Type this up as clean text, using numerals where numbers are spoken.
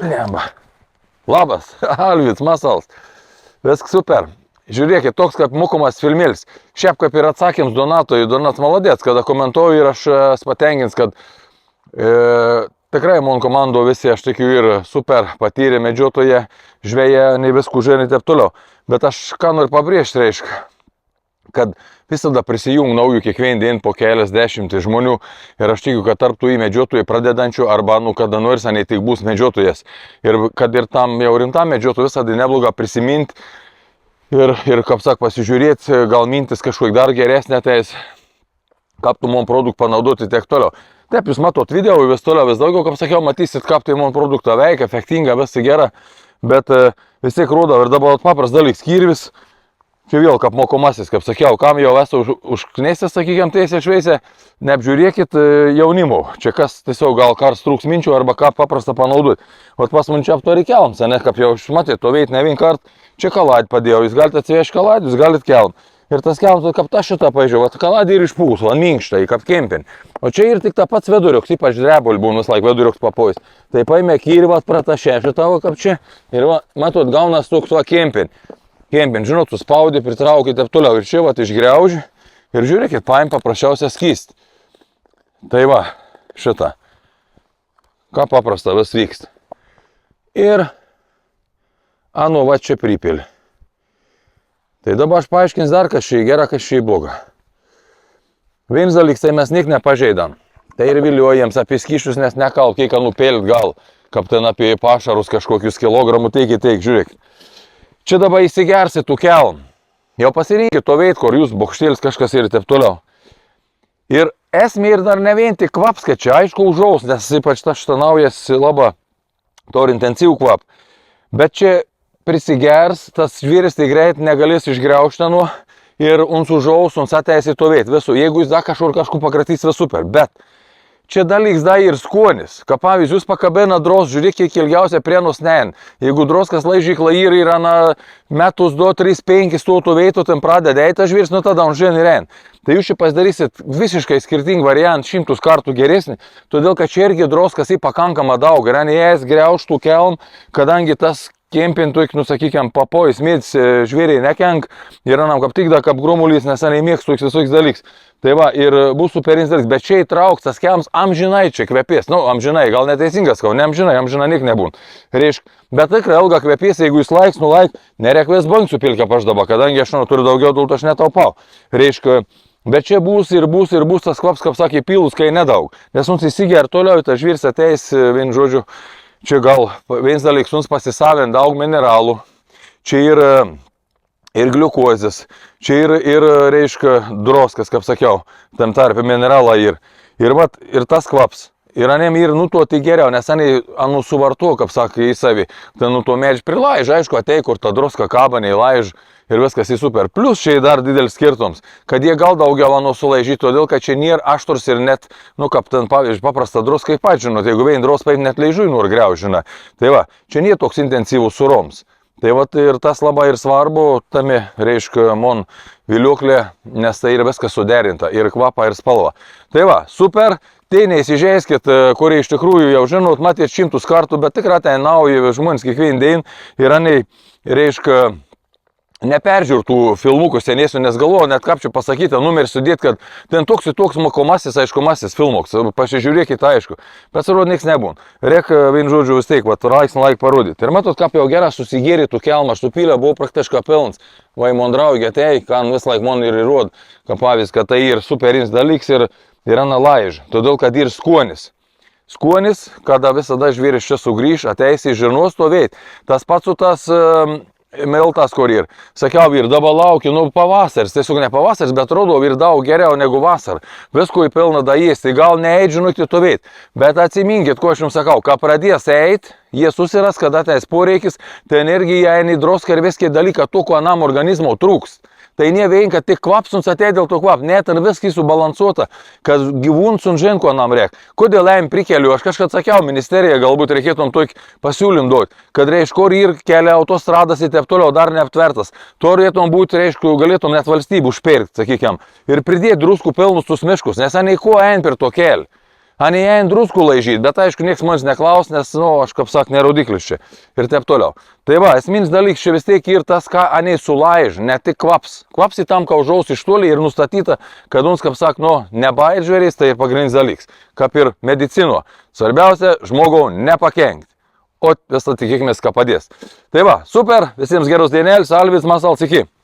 Lemba. Labas, Alvis, Masals. Viskas super. Žiūrėkit, toks kaip mokomas filmėlis. Šiaip kaip ir atsakėms Donatui, Donatas maladėts, kada komentuoju ir aš patenkins, kad tikrai man komando visi, aš tikiu, ir super patyrė medžiotoje, žvėje, nei viskų žinai taip toliau. Bet aš ką noriu pabrėžti, reiškia, kad visada prisijung naujų kiekvieną dieną po keliasdešimt žmonių ir aš tikiu, kad tarp tų medžiotojų pradedančių arba, kada nors, nei tik bus medžiotojas. Ir kad ir tam jau rimtam medžiotojui visada nebloga prisiminti ir kaip sak, pasižiūrėti, gal mintis kažkokia dar geresnė, tai kaip tu man produktą panaudoti tiek toliau. Taip, jūs matot video, vis toliau, vis daugiau, kaip sakiau, matysit, kaip tai man produktą veikia, efektinga, visi gera, bet vis tiek rodo ir dabar papras dalyks, kirvis. Čia vėl kaip mokomasis, kaip sakiau, kam jau esu užknėsęs, sakykime, teisė šveisė, neapžiūrėkit jaunimo. Čia kas tiesiog gal kars trūks minčių arba ką paprastą panaudoti. O pas man čia aptori kelm, ne, kaip jau matėte, to veit ne vien kart, čia kaladį padėjau, jūs galite atsivežti kaladį, jūs galite kelm. Ir tas kelm, kaip ta šitą pažiūrėjau, kaladį ir išpūs, ant minkštai, kaip kempin. O čia ir tik ta pats veduriuks, ypač drebul būna vis laik veduriuks papojus. Tai paėmė kirvat pratašė šitą, kaip čia, ir va, matot, gaunas toks va kempin. Kempin, žinot, suspaudė, pritraukė taip toliau ir čia va išgriaužė ir žiūrėkit, paim paprasčiausia skysti. Tai va, šitą. Ką paprasta vis vyksta. Ir, anu, va čia pripilį. Tai dabar aš paaiškins dar, kas čia gera, kas čia bloga. Vienas dalyks, tai mes niek nepažeidam. Tai ir viliuojams apie skyšius, nes nekal, kiek nupėlit gal, kaip ten apie pašarus kažkokius kilogramų, teik, žiūrėkit. Čia dabar įsigersit tų kelm. Jau pasirinkit to veit, kur jūs bokštėlis kažkas ir taip toliau. Ir esmė ir dar ne vien tik kvaps, kad čia aišku užaus, nes ypač tas štanaujas labai turi intensyvų kvap. Bet čia prisigers, tas žvėris tai greit negalės išgriaužti nuo ir uns užaus, uns ateisi to veit visų. Jeigu jis dar kažkur pakratys, vis super. Bet čia dalyks dar ir skonis. Kaip pavyzdžiui, jūs pakabina dros, žiūrėk, kiek ilgiausia prienus nein. Jeigu droskas laižykla yra na metus, 2, 3, 5 stūtų veitų, ten pradeda eita žvirs, nu tada unžien ir ein. Tai jūs čia pasidarysit visiškai skirtingą variantą, 100 kartų geresnį, todėl kad čia irgi droskas į pakankamą daug. Ir jas griauštų kelm, kadangi tas kempintuik, nu sakykime, papojus mėdis žvėriai nekenk, yra nam kaip tik da, kaip grumulys, nes anai mėgstuks visoks dalyks. Tai va, ir bus superinis dalyks, bet čia įtrauks tas kelms amžinai čia kvepės. Nu, amžinai, gal neteisingas, kau, ne amžinai, amžinai nik nebūn. Reišk, bet tikrai ilgą kvepės, jeigu jūs laiks, nereikvės bank supilti, kaip aš dabar, kadangi aš turiu daugiau dulto, aš netaupau. Reišk, bet čia bus tas kvaps, kaip sakė, pilus, kai nedaug. Nes mums įsigia ir toliau, tas žvyrs ateis, vien žodžiu, čia gal vienas dalyks, mums pasisavint daug mineralų, čia ir gliukozės, čia ir reiškia droskas, kaip sakiau, tam tarp mineralą ir tas kvaps. Ir anem ir nutuoti geriau, nes anei anu suvartu, kaip sakė, į savį. Tai nuto medžiai prilaiž, aišku, atei, kur ta droska kaba, neįlaiž ir viskas į super. Plus čia dar didelis skirtums, kad jie gal daugiau anu sulaižyti, todėl kad čia nėra aštrus ir net, nu, kaip ten, pavyzdžiui, paprasta droska, kaip pat žinot, jeigu vien dros paim net leižui nori griaužina. Tai va, čia nėra toks intensyvus suroms. Tai va, ir tas labai ir svarbu, tame, reiškia, mon viliuklė, nes tai ir viskas suderinta, ir kvapa, ir spalva. Tai va, super. Tai neįsižeiskit, kurie iš tikrųjų jau žinot, matėt 100 kartų, bet tikrai tai nauji žmonės kiekvieną dieną ir anei, reiškia, neperžiūrtų filmukų senėsiu, nes galvoju, net kaip čia pasakyti, numerį sudėti, kad ten toks ir toks mokomasis, aiškumasis filmuks, pasižiūrėkite, aišku, bet surod nieks nebūn. Reik, vien žodžiu, vis teik, laiks laik parodyti. Ir matot, kaip jau geras susigėrytų kelmą, aš tų pilę buvau praktiškai pilns, vai man draugė, tai, kan vis laik man ir įrod, kaip pavyzdys, kad tai ir superinis dalyks ir ana laiž, todėl kad ir skonis. Skonis, kada visada žvėris čia sugrįž, ateisi žinos to veit. Tas pats su tas meltas, kur ir. Sakiau, ir dabar laukiu, nu pavasaris, tiesiog ne pavasaris, bet rodo ir daug geriau negu vasar. Visko į pilną daėsti, gal neeidžinukti to veit. Bet atsiminkit, ko aš jums sakau, ką pradės eit, jie susiras, kada tais poreikis, tai energija eina į droską ir viskį dalyką, to, ko anam organizmo trūks. Tai ne vien, kad tik kvapsuns atėjo dėl to kvap, net ir viskai subalansuota, kad gyvūns unžin, ko nam reik. Kodėl eim prikeliu, aš kažką atsakiau, ministerija galbūt reikėtum tokį pasiūlym duoti, kad reiškia, kur ir kelia autostradas ir taip toliau dar neaptvertas. Turėtum būti, reiškia, galėtum net valstybų užpirkti, sakykime, ir pridėti druskų pilnus tus miškus, nes anei ko eim per to kelią. Ani jai druskų laižyti, bet aišku, niekas manęs neklaus, nes, aš kaip sak, nerodiklis čia ir taip toliau. Tai va, esminis dalykas čia vis tiek ir tas, ką aniai sulaiž, ne tik kvaps. Kvaps į tam, ką užaus iš toli ir nustatyta, kad mums, kaip sak, nebait žvėris, tai pagrindinis dalykas. Kaip ir medicino. Svarbiausia, žmogau nepakenkti. O visą tikėkime, ką padės. Tai va, super, visiems geros dienėlis, Alvydas Masalskis, iki.